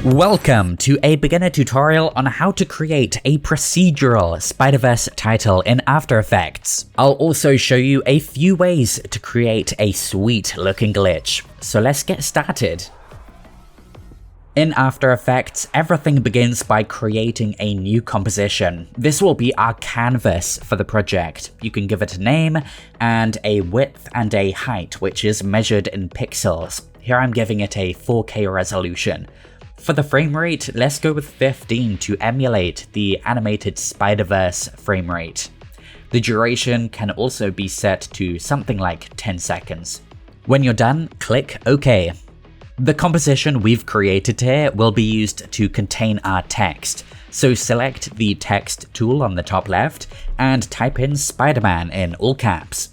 Welcome to a beginner tutorial on how to create a procedural Spiderverse title in After Effects. I'll also show you a few ways to create a sweet looking glitch. So let's get started. In After Effects, everything begins by creating a new composition. This will be our canvas for the project. You can give it a name and a width and a height, which is measured in pixels. Here I'm giving it a 4K resolution. For the frame rate, let's go with 15 to emulate the animated Spiderverse frame rate. The duration can also be set to something like 10 seconds. When you're done, click OK. The composition we've created here will be used to contain our text, so select the text tool on the top left and type in Spider-Man in all caps.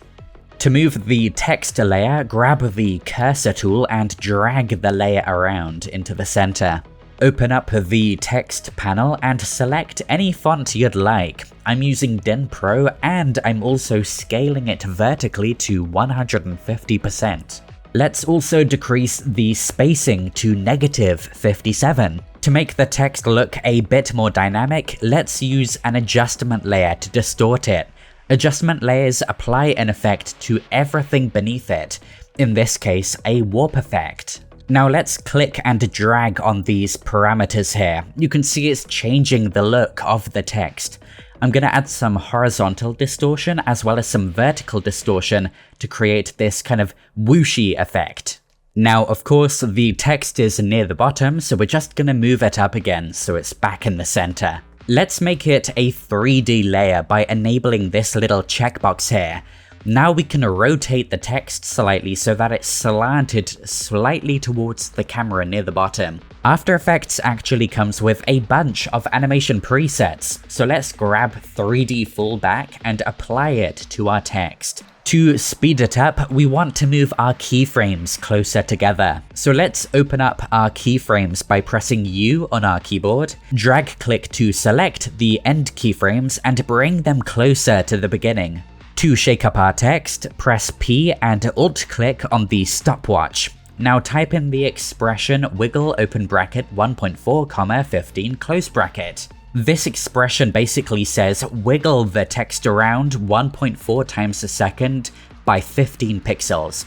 To move the text layer, grab the cursor tool and drag the layer around into the center. Open up the text panel and select any font you'd like. I'm using Den Pro and I'm also scaling it vertically to 150%. Let's also decrease the spacing to -57. To make the text look a bit more dynamic, let's use an adjustment layer to distort it. Adjustment layers apply an effect to everything beneath it, in this case a warp effect. Now let's click and drag on these parameters here. You can see it's changing the look of the text. I'm going to add some horizontal distortion as well as some vertical distortion to create this kind of whooshy effect. Now of course the text is near the bottom, so we're just going to move it up again so it's back in the center. Let's make it a 3D layer by enabling this little checkbox here. Now we can rotate the text slightly so that it's slanted slightly towards the camera near the bottom. After Effects actually comes with a bunch of animation presets, so let's grab 3D Fallback and apply it to our text. To speed it up, we want to move our keyframes closer together. So let's open up our keyframes by pressing U on our keyboard, drag-click to select the end keyframes and bring them closer to the beginning. To shake up our text, press P and Alt-click on the stopwatch. Now type in the expression wiggle open bracket 1.4, 15 close bracket. This expression basically says wiggle the text around 1.4 times a second by 15 pixels.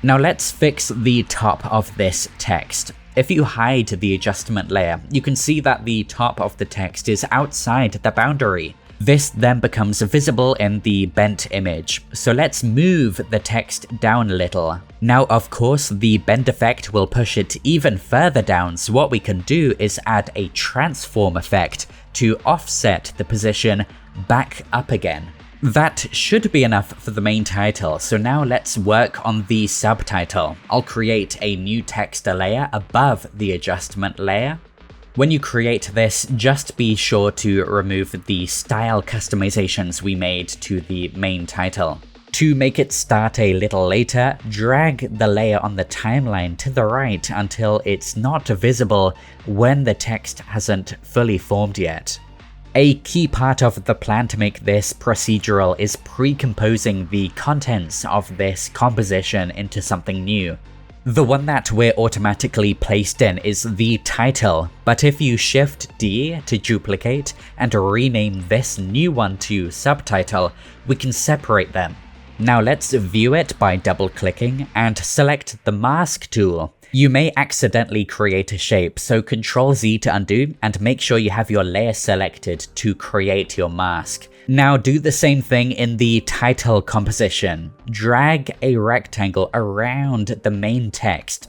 Now let's fix the top of this text. If you hide the adjustment layer, you can see that the top of the text is outside the boundary. This then becomes visible in the bent image, so let's move the text down a little. Now of course the bend effect will push it even further down, so what we can do is add a transform effect to offset the position back up again. That should be enough for the main title, so now let's work on the subtitle. I'll create a new text layer above the adjustment layer. When you create this, just be sure to remove the style customizations we made to the main title. To make it start a little later, drag the layer on the timeline to the right until it's not visible when the text hasn't fully formed yet. A key part of the plan to make this procedural is pre-composing the contents of this composition into something new. The one that we're automatically placed in is the title, but if you Shift D to duplicate and rename this new one to subtitle, we can separate them. Now let's view it by double-clicking and select the mask tool. You may accidentally create a shape, so Ctrl Z to undo and make sure you have your layer selected to create your mask. Now do the same thing in the title composition. Drag a rectangle around the main text.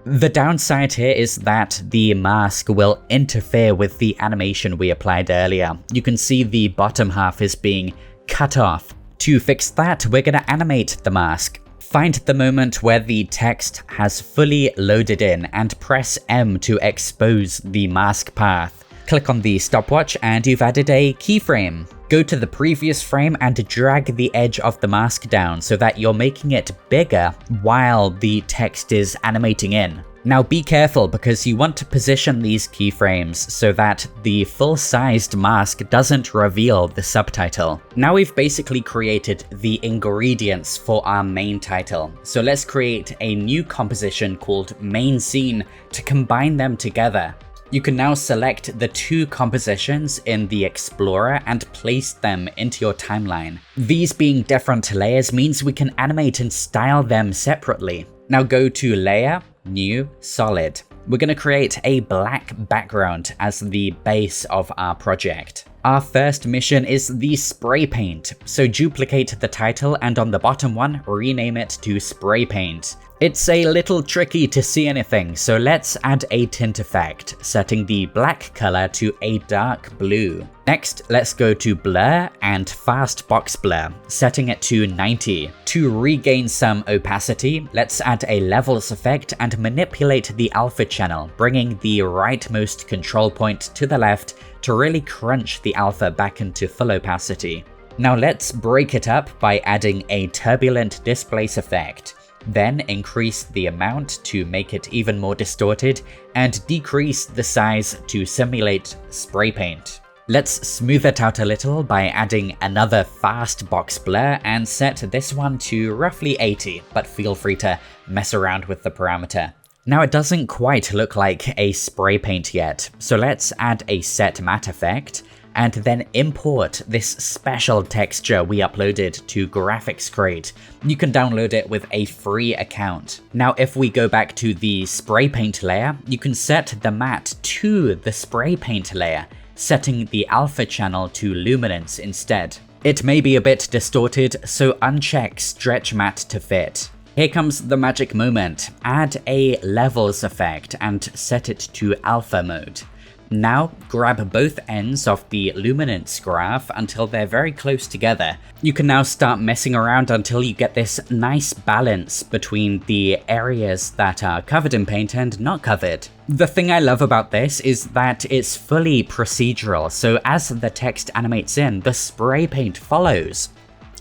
The downside here is that the mask will interfere with the animation we applied earlier. You can see the bottom half is being cut off. To fix that, we're going to animate the mask. Find the moment where the text has fully loaded in and press M to expose the mask path. Click on the stopwatch and you've added a keyframe. Go to the previous frame and drag the edge of the mask down so that you're making it bigger while the text is animating in. Now be careful because you want to position these keyframes so that the full-sized mask doesn't reveal the subtitle. Now we've basically created the ingredients for our main title, so let's create a new composition called main scene to combine them together. You can now select the two compositions in the Explorer and place them into your timeline. These being different layers means we can animate and style them separately. Now go to Layer, New, Solid. We're going to create a black background as the base of our project. Our first mission is the spray paint, so duplicate the title and on the bottom one, rename it to spray paint. It's a little tricky to see anything, so let's add a tint effect, setting the black color to a dark blue. Next, let's go to blur and fast box blur, setting it to 90. To regain some opacity, let's add a levels effect and manipulate the alpha channel, bringing the rightmost control point to the left to really crunch the alpha back into full opacity. Now let's break it up by adding a turbulent displace effect. Then increase the amount to make it even more distorted and decrease the size to simulate spray paint. Let's smooth it out a little by adding another fast box blur and set this one to roughly 80, but feel free to mess around with the parameter. Now it doesn't quite look like a spray paint yet, so let's add a set matte effect and then import this special texture we uploaded to GraphicsCrate. You can download it with a free account. Now if we go back to the spray paint layer, you can set the matte to the spray paint layer, setting the alpha channel to luminance instead. It may be a bit distorted, so uncheck stretch matte to fit. Here comes the magic moment. Add a levels effect and set it to alpha mode. Now grab both ends of the luminance graph until they're very close together. You can now start messing around until you get this nice balance between the areas that are covered in paint and not covered. The thing I love about this is that it's fully procedural, so as the text animates in, the spray paint follows.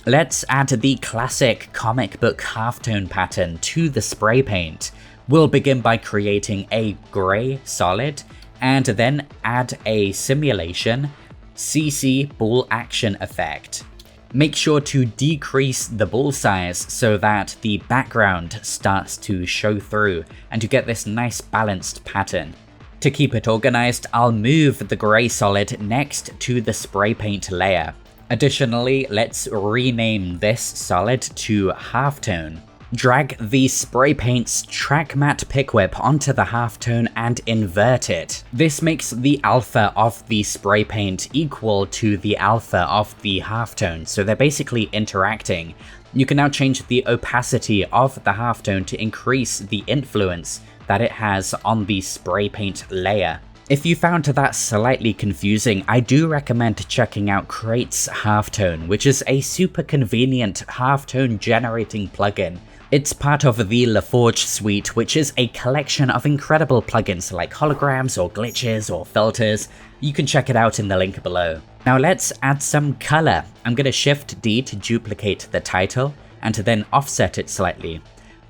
Let's add the classic comic book halftone pattern to the spray paint. We'll begin by creating a gray solid, and then add a simulation CC ball action effect. Make sure to decrease the ball size so that the background starts to show through and you get this nice balanced pattern. To keep it organized, I'll move the gray solid next to the spray paint layer. Additionally, let's rename this solid to halftone. Drag the spray paint's track matte pick whip onto the halftone and invert it. This makes the alpha of the spray paint equal to the alpha of the halftone, so they're basically interacting. You can now change the opacity of the halftone to increase the influence that it has on the spray paint layer. If you found that slightly confusing, I do recommend checking out Crate's Halftone, which is a super convenient halftone generating plugin. It's part of the LaForge suite, which is a collection of incredible plugins like holograms or glitches or filters. You can check it out in the link below. Now let's add some color. I'm going to Shift D to duplicate the title and to then offset it slightly.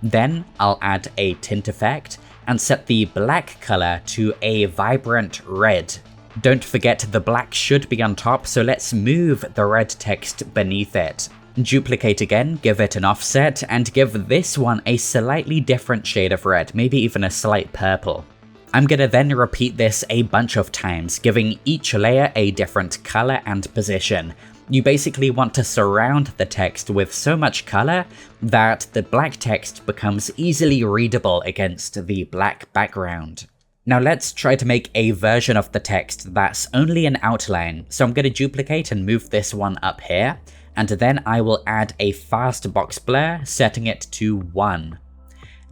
Then I'll add a tint effect and set the black color to a vibrant red. Don't forget the black should be on top, so let's move the red text beneath it. Duplicate again, give it an offset, and give this one a slightly different shade of red, maybe even a slight purple. I'm gonna then repeat this a bunch of times, giving each layer a different color and position. You basically want to surround the text with so much color that the black text becomes easily readable against the black background. Now let's try to make a version of the text that's only an outline, so I'm gonna duplicate and move this one up here. And then I will add a fast box blur, setting it to 1.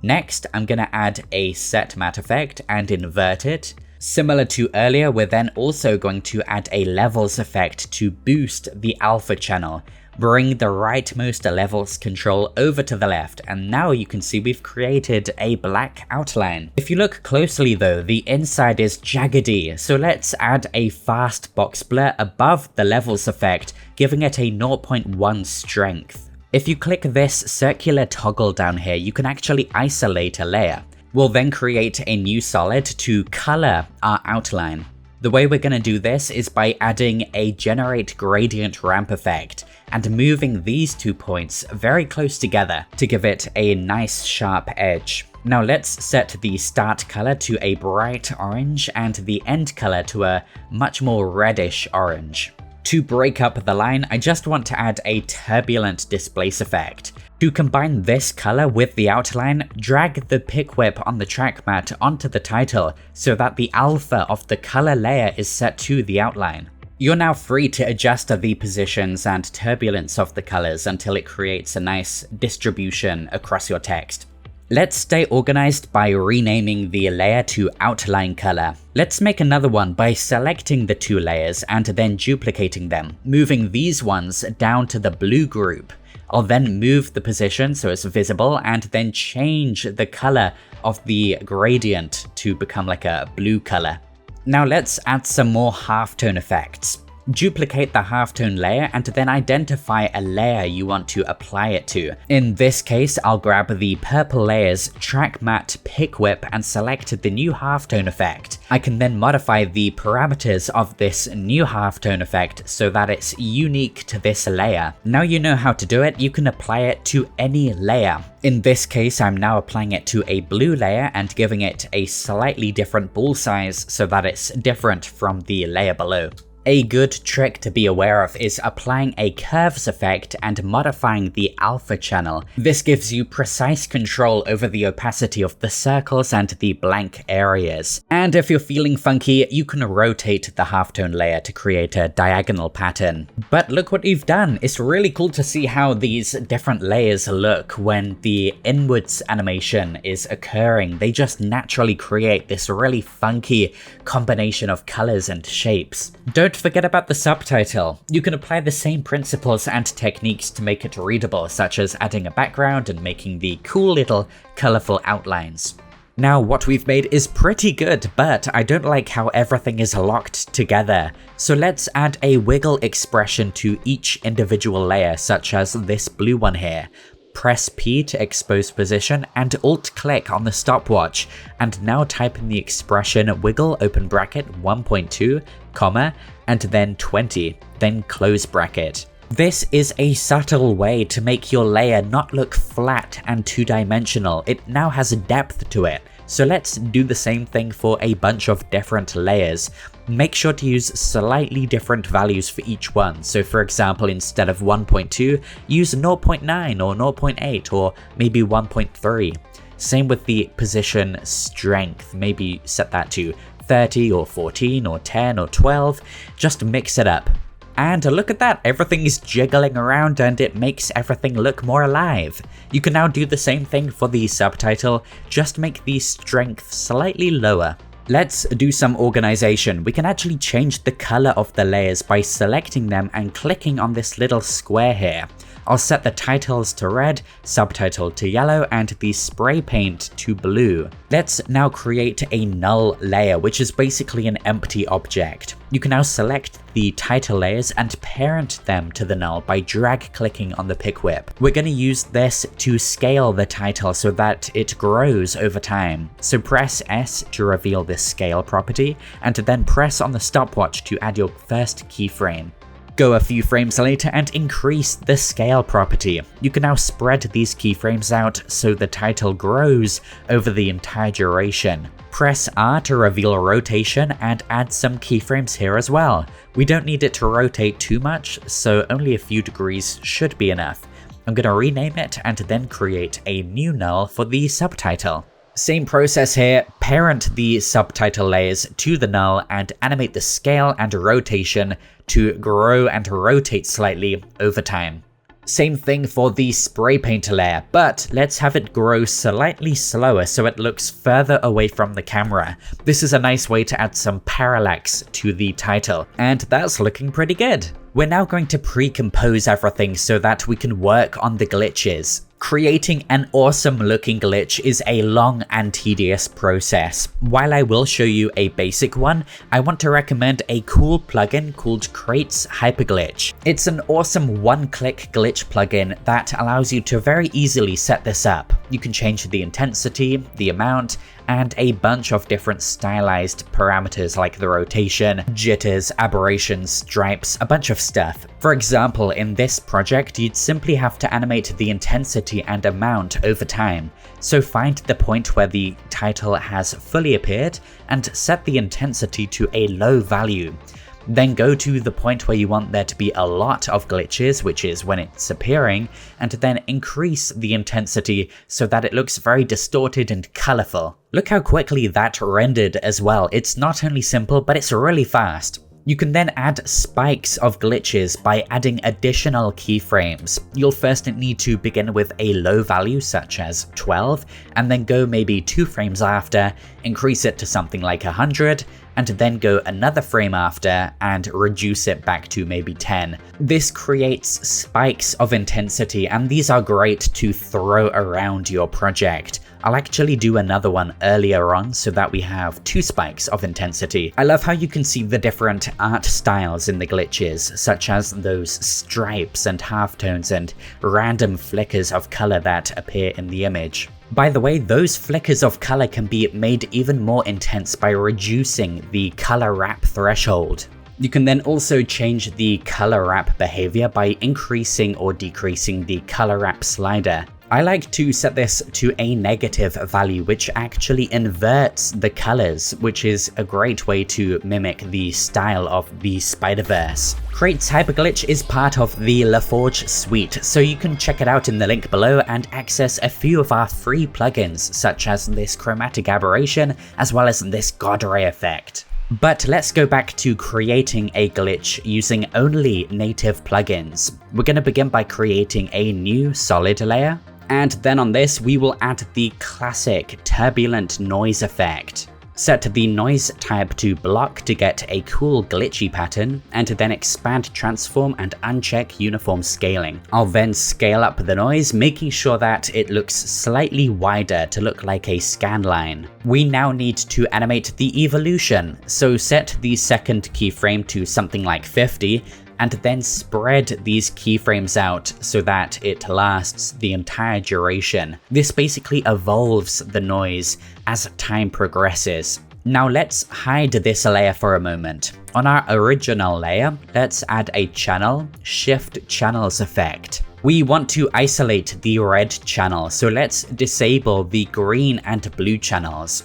Next, I'm gonna add a set matte effect and invert it. Similar to earlier, we're then also going to add a levels effect to boost the alpha channel. Bring the rightmost levels control over to the left, and now you can see we've created a black outline. If you look closely though, the inside is jaggedy, so let's add a fast box blur above the levels effect, giving it a 0.1 strength. If you click this circular toggle down here, you can actually isolate a layer. We'll then create a new solid to color our outline. The way we're going to do this is by adding a generate gradient ramp effect and moving these 2 points very close together to give it a nice sharp edge. Now let's set the start color to a bright orange and the end color to a much more reddish orange. To break up the line, I just want to add a turbulent displace effect. To combine this color with the outline, drag the pick whip on the track mat onto the title so that the alpha of the color layer is set to the outline. You're now free to adjust the positions and turbulence of the colors until it creates a nice distribution across your text. Let's stay organized by renaming the layer to outline color. Let's make another one by selecting the 2 layers and then duplicating them, moving these ones down to the blue group. I'll then move the position so it's visible and then change the color of the gradient to become like a blue color. Now let's add some more halftone effects. Duplicate the halftone layer and then identify a layer you want to apply it to. In this case, I'll grab the purple layer's track mat pick whip and select the new halftone effect. I can then modify the parameters of this new halftone effect so that it's unique to this layer. Now you know how to do it, you can apply it to any layer. In this case, I'm now applying it to a blue layer and giving it a slightly different ball size so that it's different from the layer below. A good trick to be aware of is applying a curves effect and modifying the alpha channel. This gives you precise control over the opacity of the circles and the blank areas. And if you're feeling funky, you can rotate the halftone layer to create a diagonal pattern. But look what you've done. It's really cool to see how these different layers look when the inwards animation is occurring. They just naturally create this really funky combination of colors and shapes. Don't forget about the subtitle. You can apply the same principles and techniques to make it readable, such as adding a background and making the cool little colorful outlines. Now what we've made is pretty good, but I don't like how everything is locked together. So let's add a wiggle expression to each individual layer, such as this blue one here. Press P to expose position and Alt-click on the stopwatch, and now type in the expression wiggle open bracket 1.2, comma, and then 20, then close bracket. This is a subtle way to make your layer not look flat and two-dimensional. It now has a depth to it. So let's do the same thing for a bunch of different layers. Make sure to use slightly different values for each one. So for example, instead of 1.2, use 0.9 or 0.8 or maybe 1.3. Same with the position strength. Maybe set that to 30 or 14 or 10 or 12. Just mix it up. And look at that, everything is jiggling around and it makes everything look more alive. You can now do the same thing for the subtitle, just make the strength slightly lower. Let's do some organization. We can actually change the color of the layers by selecting them and clicking on this little square here. I'll set the titles to red, subtitle to yellow, and the spray paint to blue. Let's now create a null layer, which is basically an empty object. You can now select the title layers and parent them to the null by drag clicking on the pick whip. We're going to use this to scale the title so that it grows over time. So press S to reveal this scale property, and then press on the stopwatch to add your first keyframe. Go a few frames later and increase the scale property. You can now spread these keyframes out so the title grows over the entire duration. Press R to reveal rotation and add some keyframes here as well. We don't need it to rotate too much, so only a few degrees should be enough. I'm going to rename it and then create a new null for the subtitle. Same process here, parent the subtitle layers to the null and animate the scale and rotation to grow and rotate slightly over time. Same thing for the spray paint layer, but let's have it grow slightly slower so it looks further away from the camera. This is a nice way to add some parallax to the title, and that's looking pretty good. We're now going to pre-compose everything so that we can work on the glitches. Creating an awesome looking glitch is a long and tedious process. While I will show you a basic one, I want to recommend a cool plugin called Crate's Hyperglitch. It's an awesome one-click glitch plugin that allows you to very easily set this up. You can change the intensity, the amount, and a bunch of different stylized parameters like the rotation, jitters, aberrations, stripes, a bunch of stuff. For example, in this project, you'd simply have to animate the intensity and amount over time. So find the point where the title has fully appeared and set the intensity to a low value. Then go to the point where you want there to be a lot of glitches, which is when it's appearing, and then increase the intensity so that it looks very distorted and colorful. Look how quickly that rendered as well. It's not only simple, but it's really fast. You can then add spikes of glitches by adding additional keyframes. You'll first need to begin with a low value such as 12, and then go maybe 2 frames after, increase it to something like 100, and then go another frame after and reduce it back to maybe 10. This creates spikes of intensity, and these are great to throw around your project. I'll actually do another one earlier on so that we have 2 spikes of intensity. I love how you can see the different art styles in the glitches, such as those stripes and halftones and random flickers of color that appear in the image. By the way, those flickers of color can be made even more intense by reducing the color wrap threshold. You can then also change the color wrap behavior by increasing or decreasing the color wrap slider. I like to set this to a negative value, which actually inverts the colors, which is a great way to mimic the style of the Spiderverse. Crate's Hyperglitch is part of the LaForge suite, so you can check it out in the link below and access a few of our free plugins, such as this chromatic aberration, as well as this God Ray effect. But let's go back to creating a glitch using only native plugins. We're going to begin by creating a new solid layer. And then on this, we will add the classic turbulent noise effect. Set the noise type to block to get a cool glitchy pattern, and then expand transform and uncheck uniform scaling. I'll then scale up the noise, making sure that it looks slightly wider to look like a scan line. We now need to animate the evolution, so set the second keyframe to something like 50, and then spread these keyframes out so that it lasts the entire duration. This basically evolves the noise as time progresses. Now let's hide this layer for a moment. On our original layer, let's add a channel, shift channels effect. We want to isolate the red channel, so let's disable the green and blue channels.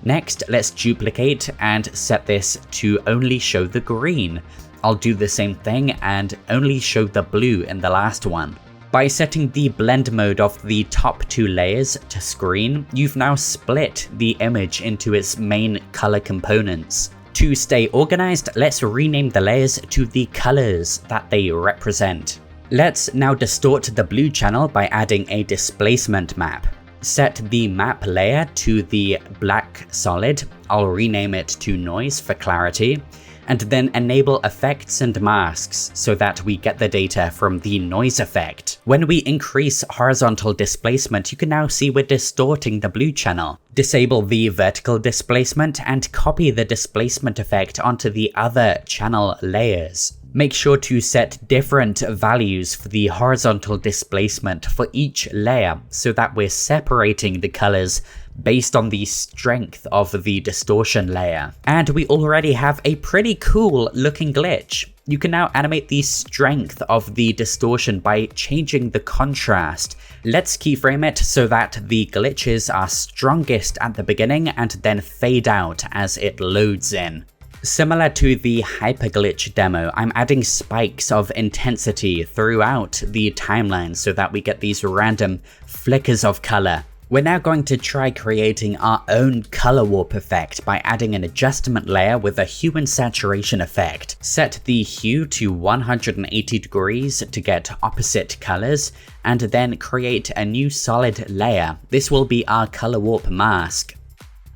Next, let's duplicate and set this to only show the green. I'll do the same thing and only show the blue in the last one. By setting the blend mode of the top 2 layers to screen, you've now split the image into its main color components. To stay organized, let's rename the layers to the colors that they represent. Let's now distort the blue channel by adding a displacement map. Set the map layer to the black solid. I'll rename it to noise for clarity. And then enable effects and masks so that we get the data from the noise effect. When we increase horizontal displacement, you can now see we're distorting the blue channel. Disable the vertical displacement and copy the displacement effect onto the other channel layers. Make sure to set different values for the horizontal displacement for each layer so that we're separating the colors based on the strength of the distortion layer. And we already have a pretty cool looking glitch. You can now animate the strength of the distortion by changing the contrast. Let's keyframe it so that the glitches are strongest at the beginning and then fade out as it loads in. Similar to the Hyperglitch demo, I'm adding spikes of intensity throughout the timeline so that we get these random flickers of color. We're now going to try creating our own color warp effect by adding an adjustment layer with a hue and saturation effect. Set the hue to 180 degrees to get opposite colors, and then create a new solid layer. This will be our color warp mask.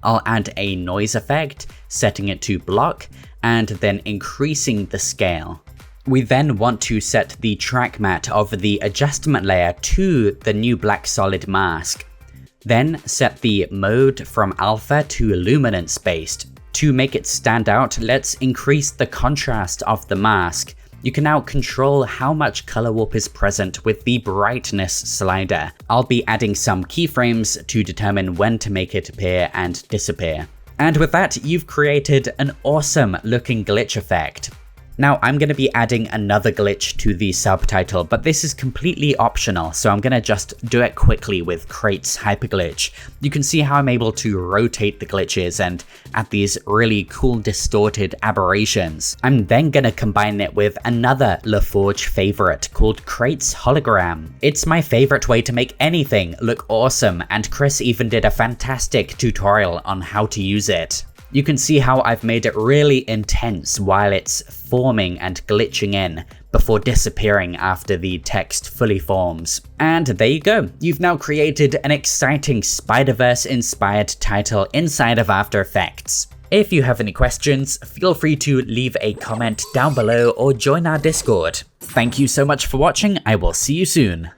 I'll add a noise effect, setting it to block, and then increasing the scale. We then want to set the track matte of the adjustment layer to the new black solid mask. Then set the mode from alpha to luminance based. To make it stand out, let's increase the contrast of the mask. You can now control how much color warp is present with the brightness slider. I'll be adding some keyframes to determine when to make it appear and disappear. And with that, you've created an awesome looking glitch effect. Now I'm going to be adding another glitch to the subtitle, but this is completely optional, so I'm going to just do it quickly with Crate's hyperglitch. You can see how I'm able to rotate the glitches and add these really cool distorted aberrations. I'm then going to combine it with another LaForge favorite called Crate's hologram. It's my favorite way to make anything look awesome, and Chris even did a fantastic tutorial on how to use it. You can see how I've made it really intense while it's forming and glitching in before disappearing after the text fully forms. And there you go, you've now created an exciting Spider-Verse inspired title inside of After Effects. If you have any questions, feel free to leave a comment down below or join our Discord. Thank you so much for watching, I will see you soon.